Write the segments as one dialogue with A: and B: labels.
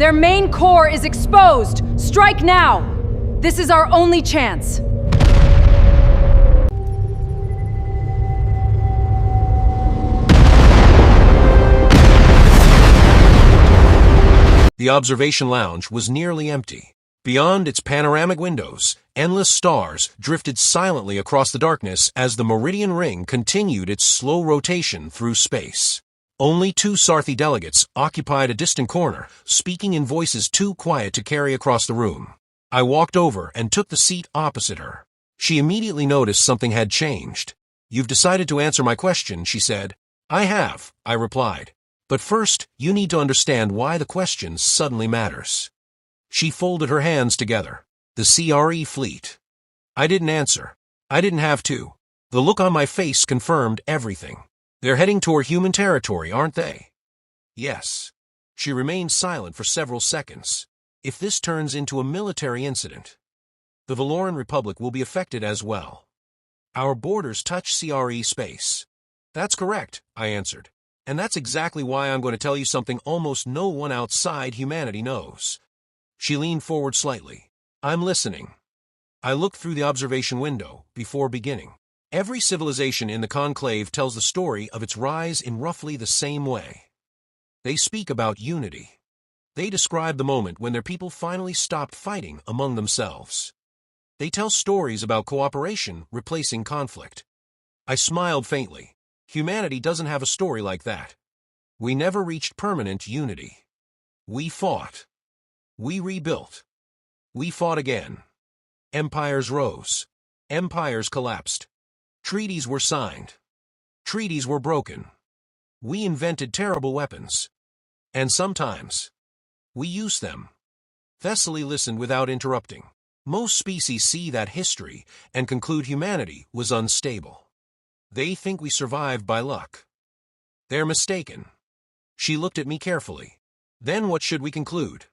A: Their main core is exposed! Strike now! This is our only chance.
B: The observation lounge was nearly empty. Beyond its panoramic windows, endless stars drifted silently across the darkness as the Meridian Ring continued its slow rotation through space. Only two Sarthi delegates occupied a distant corner, speaking in voices too quiet to carry across the room. I walked over and took the seat opposite her. She immediately noticed something had changed. "You've decided to answer my question," she said. "I have," I replied. "But first, you need to understand why the question suddenly matters." She folded her hands together. "The CRE fleet." I didn't answer. I didn't have to. The look on my face confirmed everything. "They're heading toward human territory, aren't they?" "Yes." She remained silent for several seconds. "If this turns into a military incident, the Valoran Republic will be affected as well. Our borders touch CRE space." "That's correct," I answered. "And that's exactly why I'm going to tell you something almost no one outside humanity knows." She leaned forward slightly. "I'm listening." I looked through the observation window before beginning. Every civilization in the Conclave tells the story of its rise in roughly the same way. They speak about unity. They describe the moment when their people finally stopped fighting among themselves. They tell stories about cooperation replacing conflict. I smiled faintly. Humanity doesn't have a story like that. We never reached permanent unity. We fought. We rebuilt. We fought again. Empires rose. Empires collapsed. Treaties were signed. Treaties were broken. We invented terrible weapons. And sometimes, we used them. Thessaly listened without interrupting. Most species see that history and conclude humanity was unstable. They think we survived by luck. They're mistaken. She looked at me carefully. "Then what should we conclude?"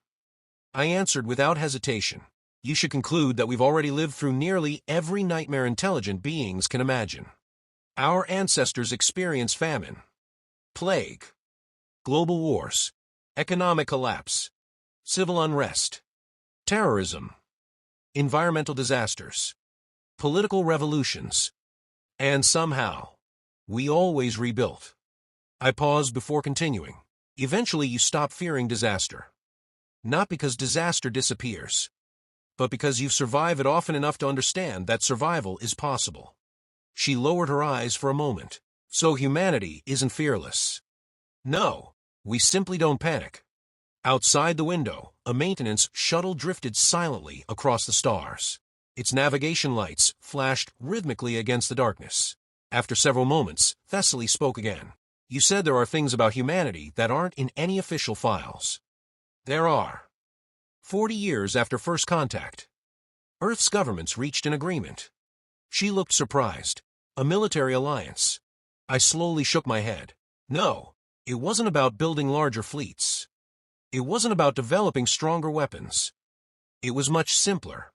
B: I answered without hesitation. "You should conclude that we've already lived through nearly every nightmare intelligent beings can imagine. Our ancestors experienced famine, plague, global wars, economic collapse, civil unrest, terrorism, environmental disasters, political revolutions, and somehow, we always rebuilt." I paused before continuing. "Eventually you stop fearing disaster. Not because disaster disappears, but because you've survived it often enough to understand that survival is possible." She lowered her eyes for a moment. "So humanity isn't fearless." "No, we simply don't panic." Outside the window, a maintenance shuttle drifted silently across the stars. Its navigation lights flashed rhythmically against the darkness. After several moments, Thessaly spoke again. "You said there are things about humanity that aren't in any official files." "There are." 40 years after first contact, Earth's governments reached an agreement. She looked surprised. "A military alliance." I slowly shook my head. "No, it wasn't about building larger fleets. It wasn't about developing stronger weapons. It was much simpler.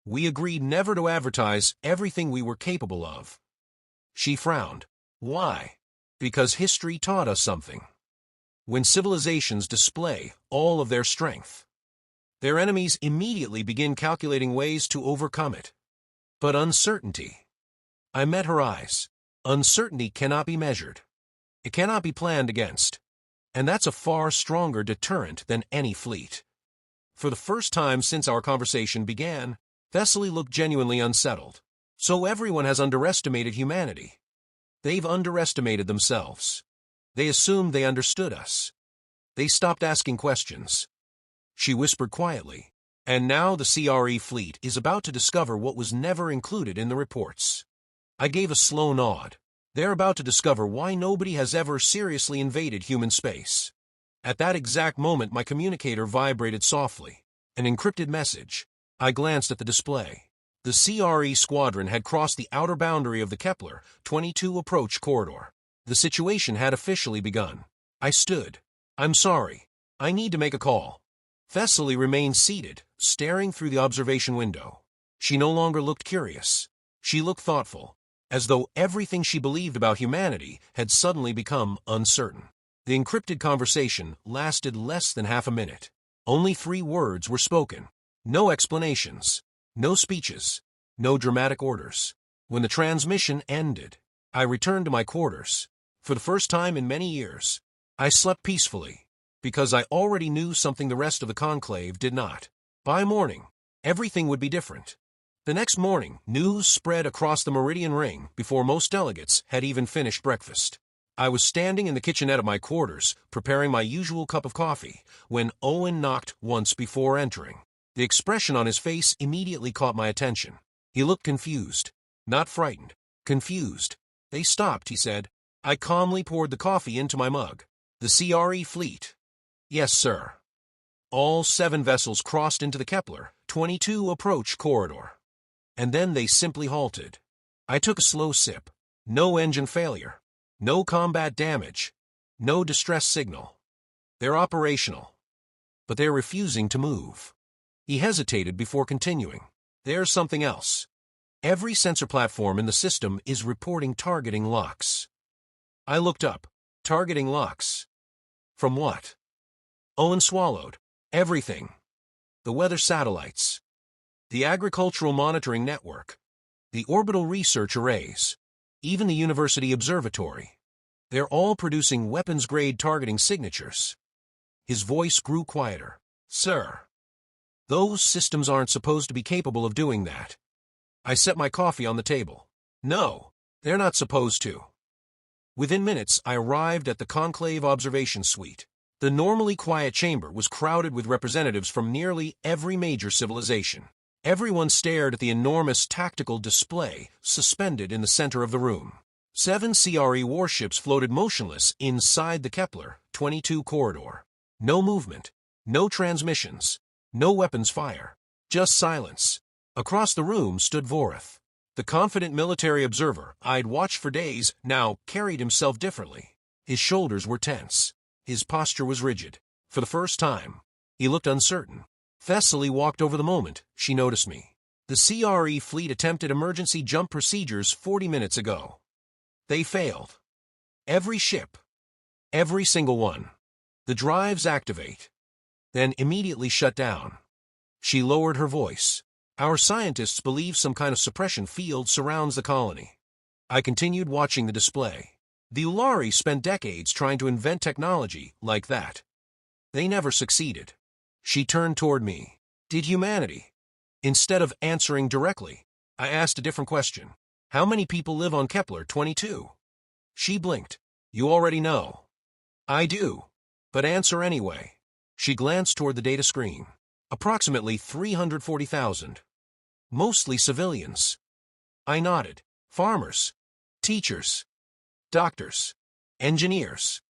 B: We agreed never to advertise everything we were capable of." She frowned. "Why?" "Because history taught us something. When civilizations display all of their strength, their enemies immediately begin calculating ways to overcome it. But uncertainty—" I met her eyes. "Uncertainty cannot be measured. It cannot be planned against. And that's a far stronger deterrent than any fleet." For the first time since our conversation began, Thessaly looked genuinely unsettled. "So everyone has underestimated humanity. They've underestimated themselves. They assumed they understood us. They stopped asking questions." She whispered quietly. "And now the CRE fleet is about to discover what was never included in the reports." I gave a slow nod. "They're about to discover why nobody has ever seriously invaded human space." At that exact moment my communicator vibrated softly. An encrypted message. I glanced at the display. The CRE squadron had crossed the outer boundary of the Kepler-22 approach corridor. The situation had officially begun. I stood. "I'm sorry. I need to make a call." Thessaly remained seated, staring through the observation window. She no longer looked curious. She looked thoughtful, as though everything she believed about humanity had suddenly become uncertain. The encrypted conversation lasted less than half a minute. Only 3 words were spoken. No explanations. No speeches. No dramatic orders. When the transmission ended, I returned to my quarters. For the first time in many years, I slept peacefully, because I already knew something the rest of the conclave did not. By morning, everything would be different. The next morning, news spread across the Meridian Ring before most delegates had even finished breakfast. I was standing in the kitchenette of my quarters, preparing my usual cup of coffee, when Owen knocked once before entering. The expression on his face immediately caught my attention. He looked confused. Not frightened. Confused. "They stopped," he said. I calmly poured the coffee into my mug. "The CRE fleet." "Yes, sir." All 7 vessels crossed into the Kepler 22 approach corridor. And then they simply halted. I took a slow sip. No engine failure. No combat damage. No distress signal. They're operational. But they're refusing to move. He hesitated before continuing. "There's something else. Every sensor platform in the system is reporting targeting locks." I looked up. Targeting locks. From what? Owen swallowed. "Everything. The weather satellites. The agricultural monitoring network. The orbital research arrays. Even the university observatory. They're all producing weapons-grade targeting signatures." His voice grew quieter. "Sir, those systems aren't supposed to be capable of doing that." I set my coffee on the table. "No, they're not supposed to." Within minutes, I arrived at the Conclave Observation Suite. The normally quiet chamber was crowded with representatives from nearly every major civilization. Everyone stared at the enormous tactical display suspended in the center of the room. 7 CRE warships floated motionless inside the Kepler 22 corridor. No movement, no transmissions, no weapons fire, just silence. Across the room stood Vorith. The confident military observer I'd watched for days now carried himself differently. His shoulders were tense. His posture was rigid. For the first time, he looked uncertain. Thessaly walked over the moment she noticed me. "The CRE fleet attempted emergency jump procedures 40 minutes ago. They failed. Every ship. Every single one. The drives activate, then immediately shut down." She lowered her voice. "Our scientists believe some kind of suppression field surrounds the colony." I continued watching the display. The Ulari spent decades trying to invent technology like that. They never succeeded. She turned toward me. "Did humanity?" Instead of answering directly, I asked a different question. "How many people live on Kepler 22? She blinked. "You already know." "I do. But answer anyway." She glanced toward the data screen. "Approximately 340,000. Mostly civilians." I nodded. "Farmers. Teachers. Doctors. Engineers.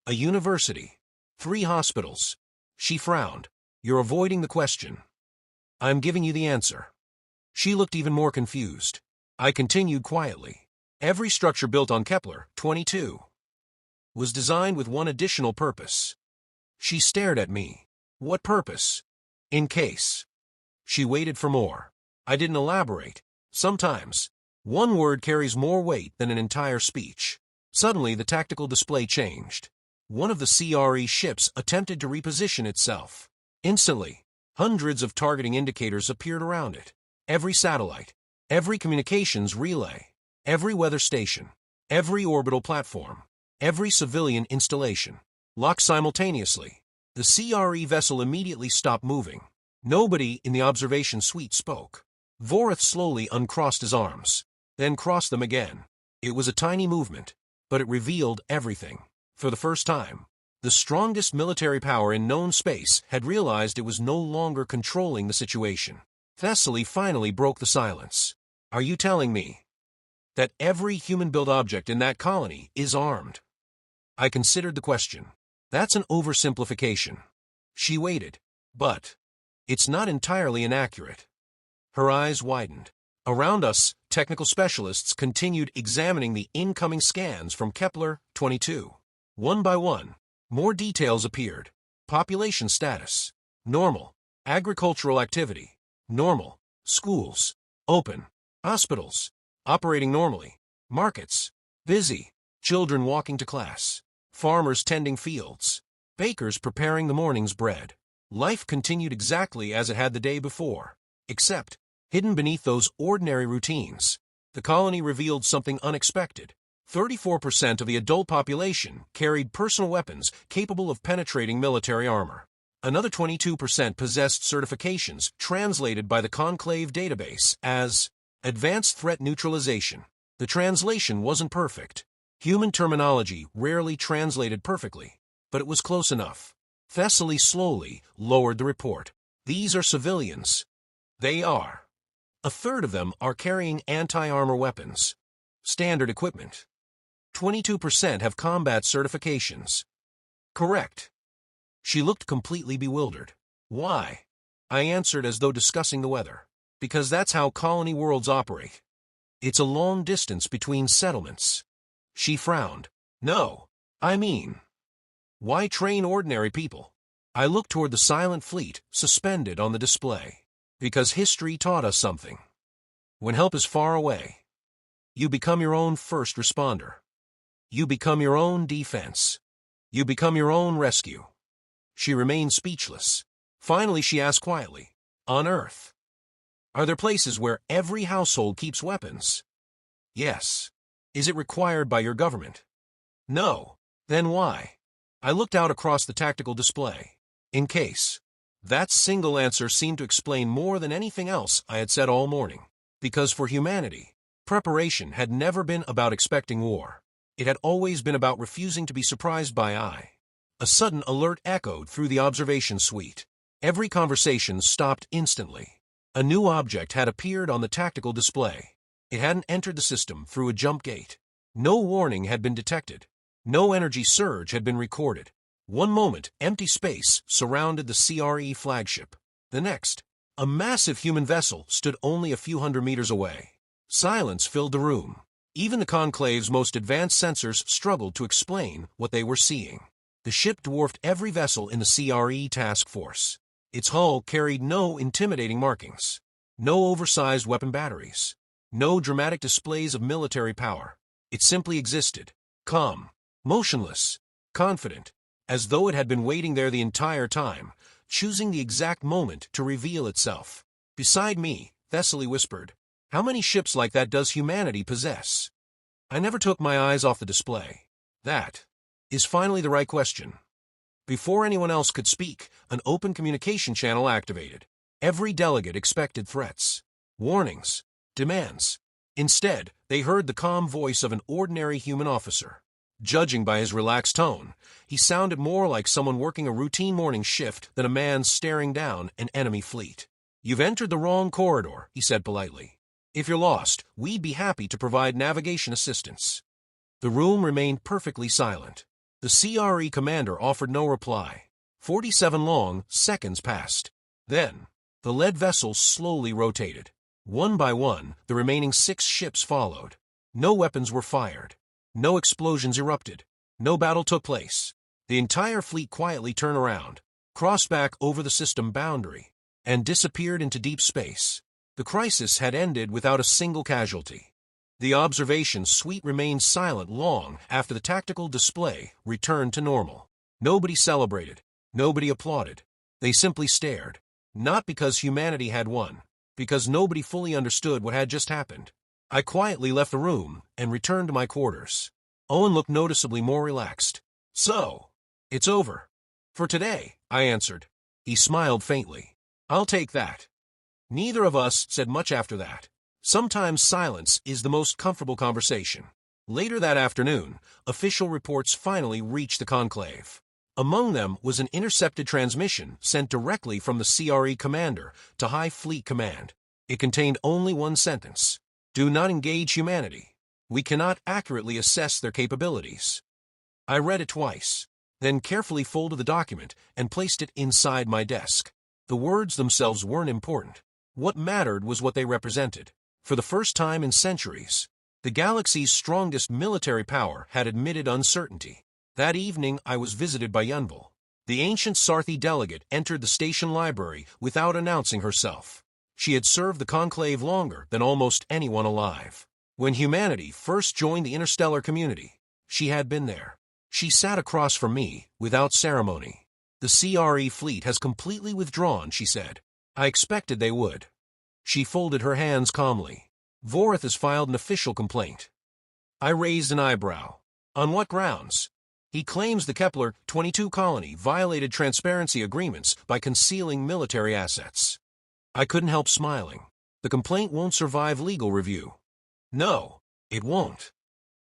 B: A university. 3 hospitals." She frowned. "You're avoiding the question." "I'm giving you the answer." She looked even more confused. I continued quietly. "Every structure built on Kepler 22 was designed with one additional purpose." She stared at me. "What purpose?" "In case." She waited for more. I didn't elaborate. Sometimes, one word carries more weight than an entire speech. Suddenly, the tactical display changed. One of the CRE ships attempted to reposition itself. Instantly, hundreds of targeting indicators appeared around it. Every satellite, every communications relay, every weather station, every orbital platform, every civilian installation, locked simultaneously. The CRE vessel immediately stopped moving. Nobody in the observation suite spoke. Vorith slowly uncrossed his arms, then crossed them again. It was a tiny movement, but it revealed everything. For the first time, the strongest military power in known space had realized it was no longer controlling the situation. Thessaly finally broke the silence. "Are you telling me that every human-built object in that colony is armed?" I considered the question. "That's an oversimplification." She waited. "But it's not entirely inaccurate." Her eyes widened. Around us, technical specialists continued examining the incoming scans from Kepler 22. One by one, more details appeared. Population status: normal. Agricultural activity: normal. Schools: open. Hospitals: operating normally. Markets: busy. Children walking to class. Farmers tending fields. Bakers preparing the morning's bread. Life continued exactly as it had the day before, except, hidden beneath those ordinary routines, the colony revealed something unexpected. 34% of the adult population carried personal weapons capable of penetrating military armor. Another 22% possessed certifications translated by the Conclave database as Advanced Threat Neutralization. The translation wasn't perfect. Human terminology rarely translated perfectly, but it was close enough. Thessaly slowly lowered the report. These are civilians. They are. A third of them are carrying anti-armor weapons. Standard equipment. 22% have combat certifications. Correct. She looked completely bewildered. Why? I answered as though discussing the weather. Because that's how colony worlds operate. It's a long distance between settlements. She frowned. No, I mean, why train ordinary people? I looked toward the silent fleet suspended on the display. Because history taught us something. When help is far away, you become your own first responder. You become your own defense. You become your own rescue. She remained speechless. Finally, she asked quietly, on Earth, are there places where every household keeps weapons? Yes. Is it required by your government? No. Then why? I looked out across the tactical display. In case. That single answer seemed to explain more than anything else I had said all morning. Because for humanity, preparation had never been about expecting war. It had always been about refusing to be surprised by I. A sudden alert echoed through the observation suite. Every conversation stopped instantly. A new object had appeared on the tactical display. It hadn't entered the system through a jump gate. No warning had been detected. No energy surge had been recorded. One moment, empty space surrounded the CRE flagship. The next, a massive human vessel stood only a few hundred meters away. Silence filled the room. Even the Conclave's most advanced sensors struggled to explain what they were seeing. The ship dwarfed every vessel in the CRE task force. Its hull carried no intimidating markings, no oversized weapon batteries, no dramatic displays of military power. It simply existed, calm, motionless, confident, as though it had been waiting there the entire time, choosing the exact moment to reveal itself. Beside me, Thessaly whispered, how many ships like that does humanity possess? I never took my eyes off the display. That is finally the right question. Before anyone else could speak, an open communication channel activated. Every delegate expected threats, warnings, demands. Instead, they heard the calm voice of an ordinary human officer. Judging by his relaxed tone, he sounded more like someone working a routine morning shift than a man staring down an enemy fleet. You've entered the wrong corridor, he said politely. If you're lost, we'd be happy to provide navigation assistance. The room remained perfectly silent. The CRE commander offered no reply. 47 long seconds passed. Then, the lead vessel slowly rotated. One by one, the remaining 6 ships followed. No weapons were fired. No explosions erupted. No battle took place. The entire fleet quietly turned around, crossed back over the system boundary, and disappeared into deep space. The crisis had ended without a single casualty. The observation suite remained silent long after the tactical display returned to normal. Nobody celebrated. Nobody applauded. They simply stared. Not because humanity had won, because nobody fully understood what had just happened. I quietly left the room and returned to my quarters. Owen looked noticeably more relaxed. So, it's over. For today, I answered. He smiled faintly. I'll take that. Neither of us said much after that. Sometimes silence is the most comfortable conversation. Later that afternoon, official reports finally reached the Conclave. Among them was an intercepted transmission sent directly from the CRE commander to High Fleet Command. It contained only one sentence. Do not engage humanity. We cannot accurately assess their capabilities. I read it twice, then carefully folded the document and placed it inside my desk. The words themselves weren't important. What mattered was what they represented. For the first time in centuries, the galaxy's strongest military power had admitted uncertainty. That evening, I was visited by Yunvil. The ancient Sarthi delegate entered the station library without announcing herself. She had served the Conclave longer than almost anyone alive. When humanity first joined the interstellar community, she had been there. She sat across from me without ceremony. The CRE fleet has completely withdrawn, she said. I expected they would. She folded her hands calmly. Vorith has filed an official complaint. I raised an eyebrow. On what grounds? He claims the Kepler-22 colony violated transparency agreements by concealing military assets. I couldn't help smiling. The complaint won't survive legal review. No, it won't.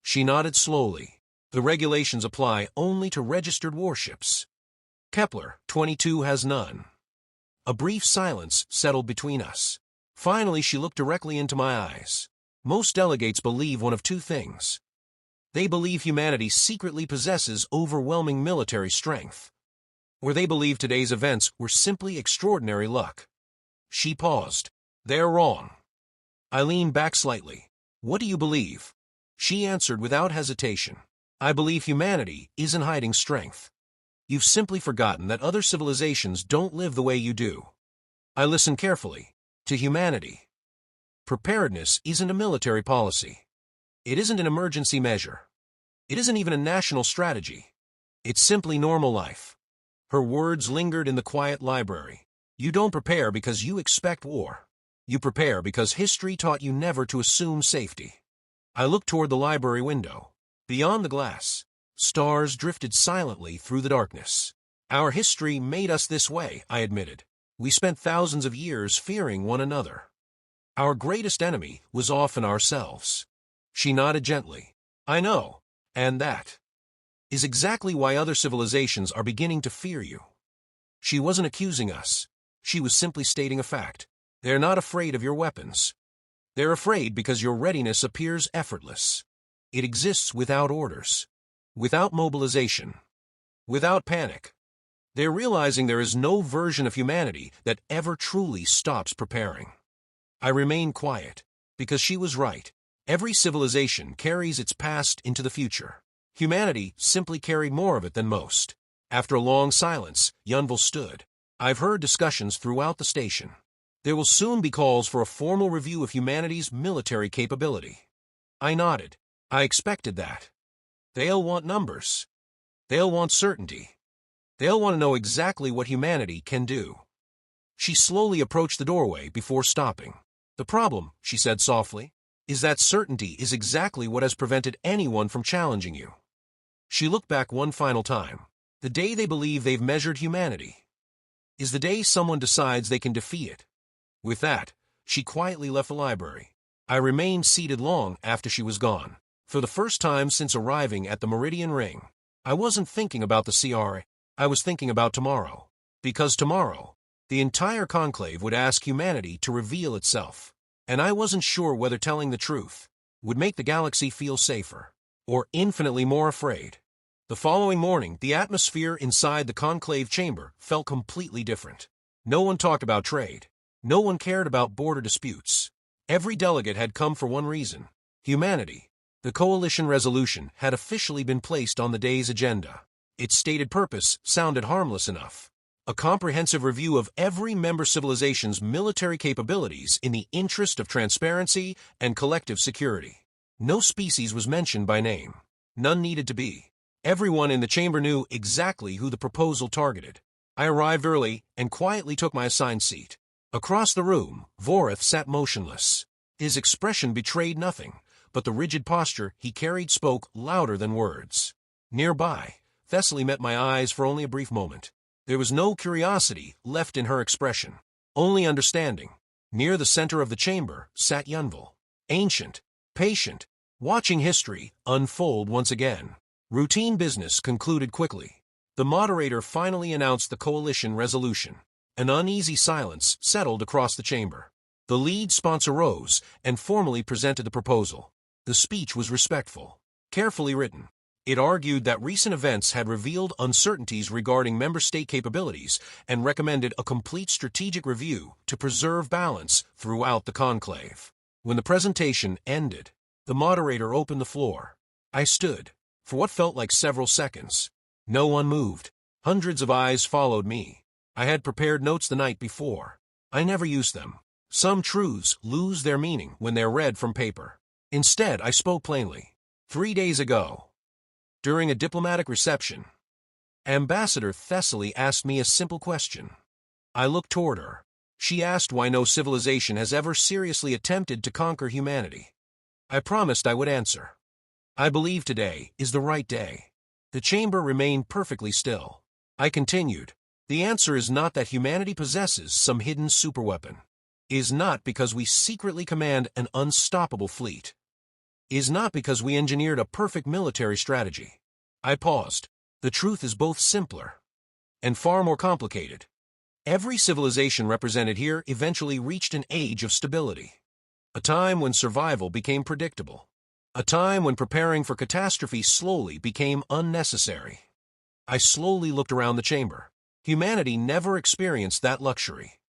B: She nodded slowly. The regulations apply only to registered warships. Kepler-22 has none. A brief silence settled between us. Finally, she looked directly into my eyes. Most delegates believe one of two things. They believe humanity secretly possesses overwhelming military strength. Or they believe today's events were simply extraordinary luck. She paused. They're wrong. I leaned back slightly. What do you believe? She answered without hesitation. I believe humanity isn't hiding strength. You've simply forgotten that other civilizations don't live the way you do. I listened carefully. To humanity. Preparedness isn't a military policy. It isn't an emergency measure. It isn't even a national strategy. It's simply normal life. Her words lingered in the quiet library. You don't prepare because you expect war. You prepare because history taught you never to assume safety. I looked toward the library window. Beyond the glass, stars drifted silently through the darkness. Our history made us this way, I admitted. We spent thousands of years fearing one another. Our greatest enemy was often ourselves. She nodded gently. I know, and that is exactly why other civilizations are beginning to fear you. She wasn't accusing us. She was simply stating a fact. They're not afraid of your weapons. They're afraid because your readiness appears effortless. It exists without orders, without mobilization, without panic. They're realizing there is no version of humanity that ever truly stops preparing. I remained quiet, because she was right. Every civilization carries its past into the future. Humanity simply carried more of it than most. After a long silence, Yunvil stood. I've heard discussions throughout the station. There will soon be calls for a formal review of humanity's military capability. I nodded. I expected that. They'll want numbers. They'll want certainty. They'll want to know exactly what humanity can do. She slowly approached the doorway before stopping. The problem, she said softly, is that certainty is exactly what has prevented anyone from challenging you. She looked back one final time. The day they believe they've measured humanity is the day someone decides they can defeat it. With that, she quietly left the library. I remained seated long after she was gone. For the first time since arriving at the Meridian Ring, I wasn't thinking about the CRA. I was thinking about tomorrow. Because tomorrow, the entire conclave would ask humanity to reveal itself. And I wasn't sure whether telling the truth would make the galaxy feel safer or infinitely more afraid. The following morning, the atmosphere inside the conclave chamber felt completely different. No one talked about trade. No one cared about border disputes. Every delegate had come for one reason: humanity. The coalition resolution had officially been placed on the day's agenda. Its stated purpose sounded harmless enough: a comprehensive review of every member civilization's military capabilities in the interest of transparency and collective security. No species was mentioned by name. None needed to be. Everyone in the chamber knew exactly who the proposal targeted. I arrived early and quietly took my assigned seat. Across the room, Vorith sat motionless. His expression betrayed nothing, but the rigid posture he carried spoke louder than words. Nearby, Thessaly met my eyes for only a brief moment. There was no curiosity left in her expression, only understanding. Near the center of the chamber sat Yunvil, ancient, patient, watching history unfold once again. Routine business concluded quickly. The moderator finally announced the coalition resolution. An uneasy silence settled across the chamber. The lead sponsor rose and formally presented the proposal. The speech was respectful, carefully written. It argued that recent events had revealed uncertainties regarding member state capabilities and recommended a complete strategic review to preserve balance throughout the conclave. When the presentation ended, the moderator opened the floor. I stood for what felt like several seconds. No one moved. Hundreds of eyes followed me. I had prepared notes the night before. I never used them. Some truths lose their meaning when they're read from paper. Instead, I spoke plainly. 3 days ago, during a diplomatic reception, Ambassador Thessaly asked me a simple question. I looked toward her. She asked why no civilization has ever seriously attempted to conquer humanity. I promised I would answer. I believe today is the right day. The chamber remained perfectly still. I continued. The answer is not that humanity possesses some hidden superweapon. Is not because we secretly command an unstoppable fleet. Is not because we engineered a perfect military strategy. I paused. The truth is both simpler and far more complicated. Every civilization represented here eventually reached an age of stability. A time when survival became predictable. A time when preparing for catastrophe slowly became unnecessary. I slowly looked around the chamber. Humanity never experienced that luxury.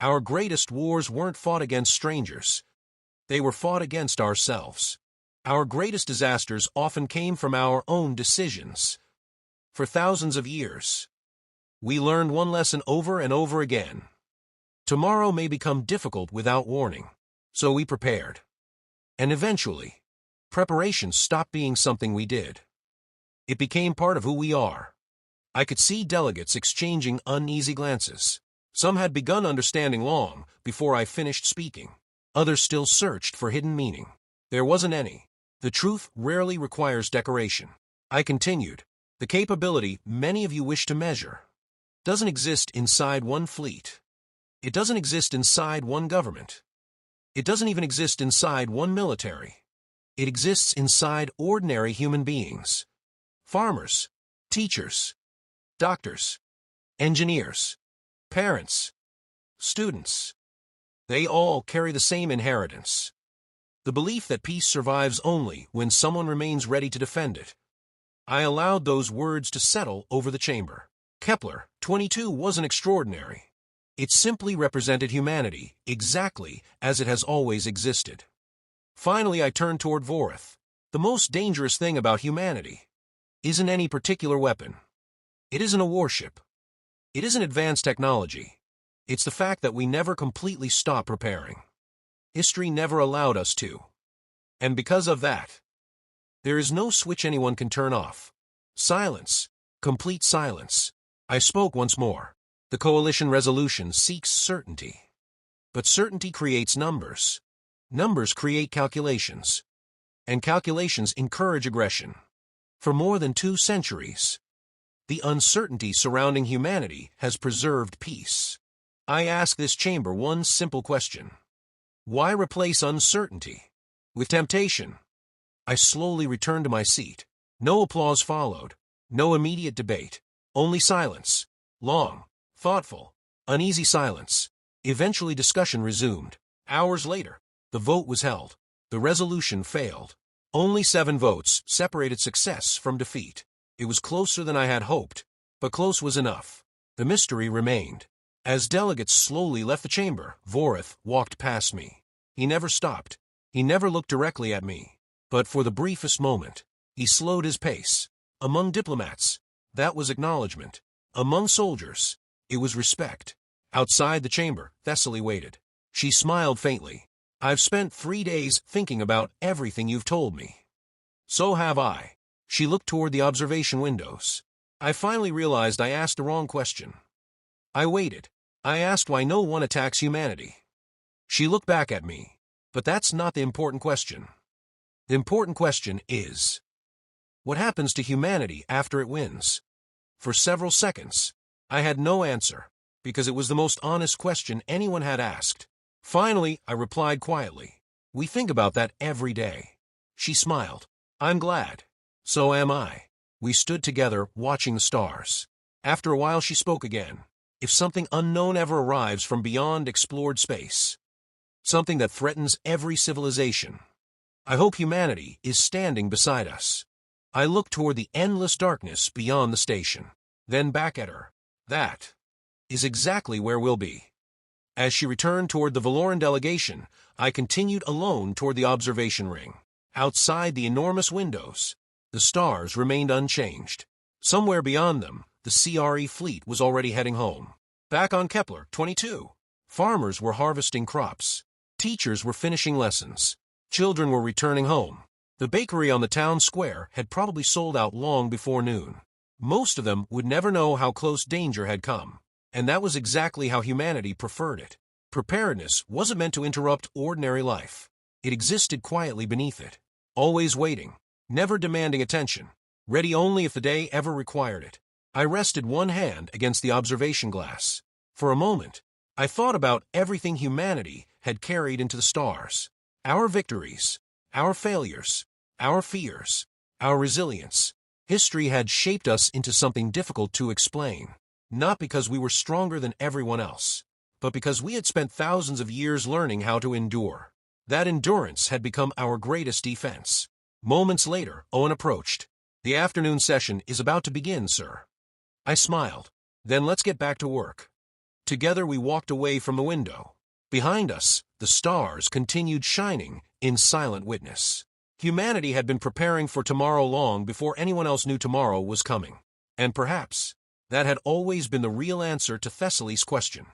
B: Our greatest wars weren't fought against strangers. They were fought against ourselves. Our greatest disasters often came from our own decisions. For thousands of years, we learned one lesson over and over again. Tomorrow may become difficult without warning, so we prepared. And eventually, preparation stopped being something we did. It became part of who we are. I could see delegates exchanging uneasy glances. Some had begun understanding long before I finished speaking. Others still searched for hidden meaning. There wasn't any. The truth rarely requires decoration. I continued. The capability many of you wish to measure doesn't exist inside one fleet. It doesn't exist inside one government. It doesn't even exist inside one military. It exists inside ordinary human beings. Farmers, teachers, doctors, engineers, parents, students. They all carry the same inheritance. The belief that peace survives only when someone remains ready to defend it. I allowed those words to settle over the chamber. Kepler 22 wasn't extraordinary. It simply represented humanity exactly as it has always existed. Finally, I turned toward Vorith. The most dangerous thing about humanity isn't any particular weapon. It isn't a warship. It isn't advanced technology. It's the fact that we never completely stopped preparing. History never allowed us to. And because of that, there is no switch anyone can turn off. Silence. Complete silence. I spoke once more. The coalition resolution seeks certainty. But certainty creates numbers. Numbers create calculations. And calculations encourage aggression. For more than 2 centuries, the uncertainty surrounding humanity has preserved peace. I ask this chamber one simple question. Why replace uncertainty with temptation? I slowly returned to my seat. No applause followed. No immediate debate. Only silence. Long, thoughtful, uneasy silence. Eventually discussion resumed. Hours later, the vote was held. The resolution failed. Only 7 votes separated success from defeat. It was closer than I had hoped, but close was enough. The mystery remained. As delegates slowly left the chamber, Vorith walked past me. He never stopped. He never looked directly at me. But for the briefest moment, he slowed his pace. Among diplomats, that was acknowledgement. Among soldiers, it was respect. Outside the chamber, Thessaly waited. She smiled faintly. I've spent 3 days thinking about everything you've told me. So have I. She looked toward the observation windows. I finally realized I asked the wrong question. I waited. I asked why no one attacks humanity. She looked back at me. But that's not the important question. The important question is, what happens to humanity after it wins? For several seconds, I had no answer, because it was the most honest question anyone had asked. Finally, I replied quietly, we think about that every day. She smiled. I'm glad. So am I. We stood together, watching the stars. After a while, she spoke again. If something unknown ever arrives from beyond explored space, something that threatens every civilization, I hope humanity is standing beside us. I looked toward the endless darkness beyond the station, then back at her. That is exactly where we'll be. As she returned toward the Valoran delegation, I continued alone toward the observation ring. Outside the enormous windows, the stars remained unchanged. Somewhere beyond them, the CRE fleet was already heading home. Back on Kepler 22, farmers were harvesting crops. Teachers were finishing lessons. Children were returning home. The bakery on the town square had probably sold out long before noon. Most of them would never know how close danger had come, and that was exactly how humanity preferred it. Preparedness wasn't meant to interrupt ordinary life. It existed quietly beneath it, always waiting, never demanding attention, ready only if the day ever required it. I rested one hand against the observation glass. For a moment, I thought about everything humanity had carried into the stars. Our victories, our failures, our fears, our resilience. History had shaped us into something difficult to explain, not because we were stronger than everyone else, but because we had spent thousands of years learning how to endure. That endurance had become our greatest defense. Moments later, Owen approached. "The afternoon session is about to begin, sir." I smiled. "Then let's get back to work." Together we walked away from the window. Behind us, the stars continued shining in silent witness. Humanity had been preparing for tomorrow long before anyone else knew tomorrow was coming. And perhaps that had always been the real answer to Thessaly's question.